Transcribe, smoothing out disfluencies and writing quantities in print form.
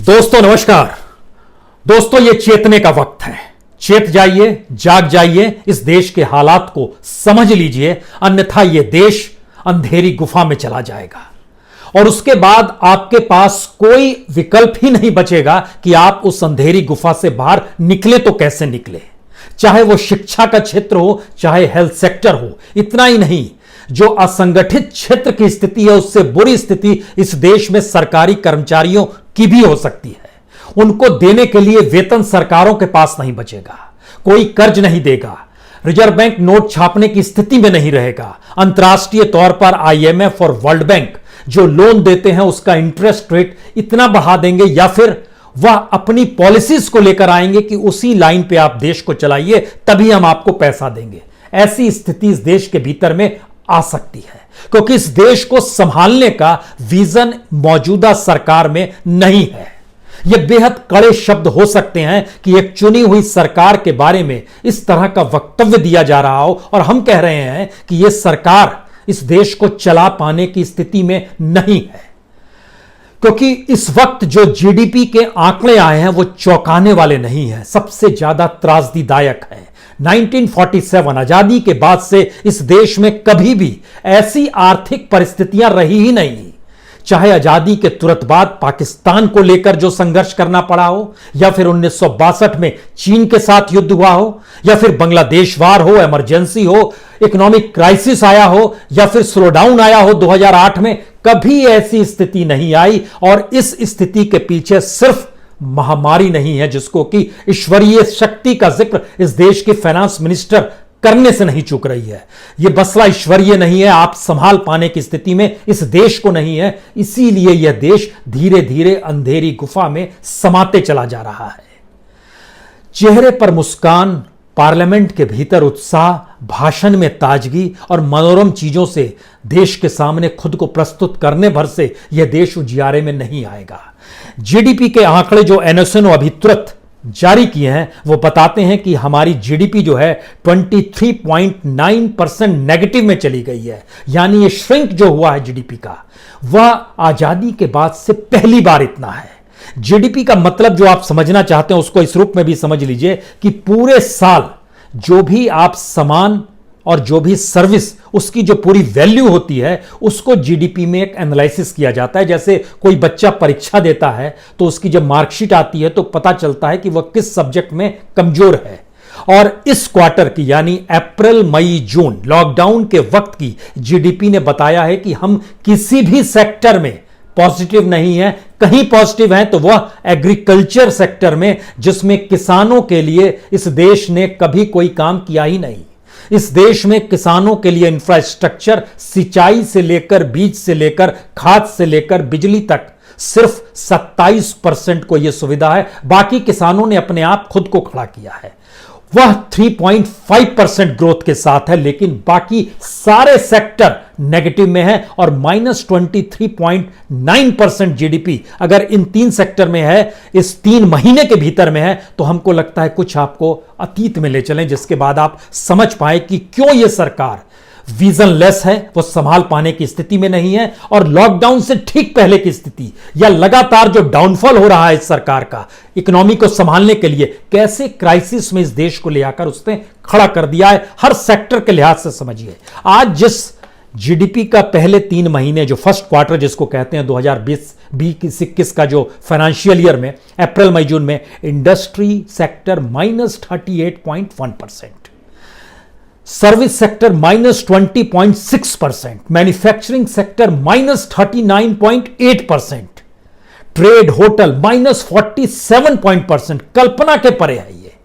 दोस्तों नमस्कार। दोस्तों ये चेतने का वक्त है। चेत जाइए, जाग जाइए, इस देश के हालात को समझ लीजिए, अन्यथा ये देश अंधेरी गुफा में चला जाएगा और उसके बाद आपके पास कोई विकल्प ही नहीं बचेगा कि आप उस अंधेरी गुफा से बाहर निकले तो कैसे निकले। चाहे वो शिक्षा का क्षेत्र हो, चाहे हेल्थ सेक्टर हो। इतना ही नहीं, जो असंगठित क्षेत्र की स्थिति है उससे बुरी स्थिति इस देश में सरकारी कर्मचारियों की भी हो सकती है। उनको देने के लिए वेतन सरकारों के पास नहीं बचेगा, कोई कर्ज नहीं देगा, रिजर्व बैंक नोट छापने की स्थिति में नहीं रहेगा। अंतर्राष्ट्रीय तौर पर आईएमएफ और वर्ल्ड बैंक जो लोन देते हैं उसका इंटरेस्ट रेट इतना बढ़ा देंगे या फिर वह अपनी पॉलिसीज को लेकर आएंगे कि उसी लाइन पे आप देश को चलाइए, तभी हम आपको पैसा देंगे। ऐसी स्थिति इस देश के भीतर में आ सकती है क्योंकि इस देश को संभालने का विजन मौजूदा सरकार में नहीं है। यह बेहद कड़े शब्द हो सकते हैं कि एक चुनी हुई सरकार के बारे में इस तरह का वक्तव्य दिया जा रहा हो और हम कह रहे हैं कि यह सरकार इस देश को चला पाने की स्थिति में नहीं है, क्योंकि इस वक्त जो जीडीपी के आंकड़े आए हैं वो चौंकाने वाले नहीं हैं, सबसे ज्यादा त्रासदीदायक है। 1947 आजादी के बाद से इस देश में कभी भी ऐसी आर्थिक परिस्थितियां रही ही नहीं, चाहे आजादी के तुरंत बाद पाकिस्तान को लेकर जो संघर्ष करना पड़ा हो, या फिर 1962 में चीन के साथ युद्ध हुआ हो, या फिर बांग्लादेश वार हो, इमरजेंसी हो, इकोनॉमिक क्राइसिस आया हो, या फिर स्लोडाउन आया हो 2008 में। कभी ऐसी स्थिति नहीं आई और इस स्थिति के पीछे सिर्फ महामारी नहीं है जिसको कि ईश्वरीय शक्ति का जिक्र इस देश के फाइनेंस मिनिस्टर करने से नहीं चूक रही है। यह मसला ईश्वरीय नहीं है, आप संभाल पाने की स्थिति में इस देश को नहीं है, इसीलिए यह देश धीरे धीरे अंधेरी गुफा में समाते चला जा रहा है। चेहरे पर मुस्कान, पार्लियामेंट के भीतर उत्साह, भाषण में ताजगी और मनोरम चीजों से देश के सामने खुद को प्रस्तुत करने भर से यह देश उजियारे में नहीं आएगा। जीडीपी के आंकड़े जो एनएसएन अभी तुरंत जारी किए हैं वो बताते हैं कि हमारी जीडीपी जो है 23.9% नेगेटिव में चली गई है। यानी ये श्रिंक जो हुआ है जीडीपी का, वह आजादी के बाद से पहली बार इतना है। जीडीपी का मतलब जो आप समझना चाहते हैं उसको इस रूप में भी समझ लीजिए कि पूरे साल जो भी आप सामान और जो भी सर्विस, उसकी जो पूरी वैल्यू होती है उसको जीडीपी में एक एनालिसिस किया जाता है। जैसे कोई बच्चा परीक्षा देता है तो उसकी जब मार्कशीट आती है तो पता चलता है कि वह किस सब्जेक्ट में कमजोर है। और इस क्वार्टर की यानी अप्रैल मई जून लॉकडाउन के वक्त की जीडीपी ने बताया है कि हम किसी भी सेक्टर में पॉजिटिव नहीं है। कहीं पॉजिटिव है तो वह एग्रीकल्चर सेक्टर में, जिसमें किसानों के लिए इस देश ने कभी कोई काम किया ही नहीं। इस देश में किसानों के लिए इंफ्रास्ट्रक्चर, सिंचाई से लेकर, बीज से लेकर, खाद से लेकर, बिजली तक सिर्फ 27% को यह सुविधा है। बाकी किसानों ने अपने आप खुद को खड़ा किया है। वह 3.5% ग्रोथ के साथ है, लेकिन बाकी सारे सेक्टर नेगेटिव में है और -23.9% जीडीपी अगर इन 3 सेक्टर में है, इस 3 महीने के भीतर में है, तो हमको लगता है कुछ आपको अतीत में ले चलें, जिसके बाद आप समझ पाए कि क्यों यह सरकार विजनलेस है, वो संभाल पाने की स्थिति में नहीं है। और लॉकडाउन से ठीक पहले की स्थिति या लगातार जो डाउनफॉल हो रहा है इस सरकार का इकोनॉमी को संभालने के लिए, कैसे क्राइसिस में इस देश को ले आकर उसने खड़ा कर दिया है हर सेक्टर के लिहाज से। समझिए आज जिस जीडीपी का पहले 3 महीने जो फर्स्ट क्वार्टर जिसको कहते हैं 2020-21 का जो फाइनेंशियल ईयर में अप्रैल मई जून में, industry sector -38.1%, service sector -20.6%, manufacturing sector -39.8%, trade hotel -47%। कल्पना के परे है ये।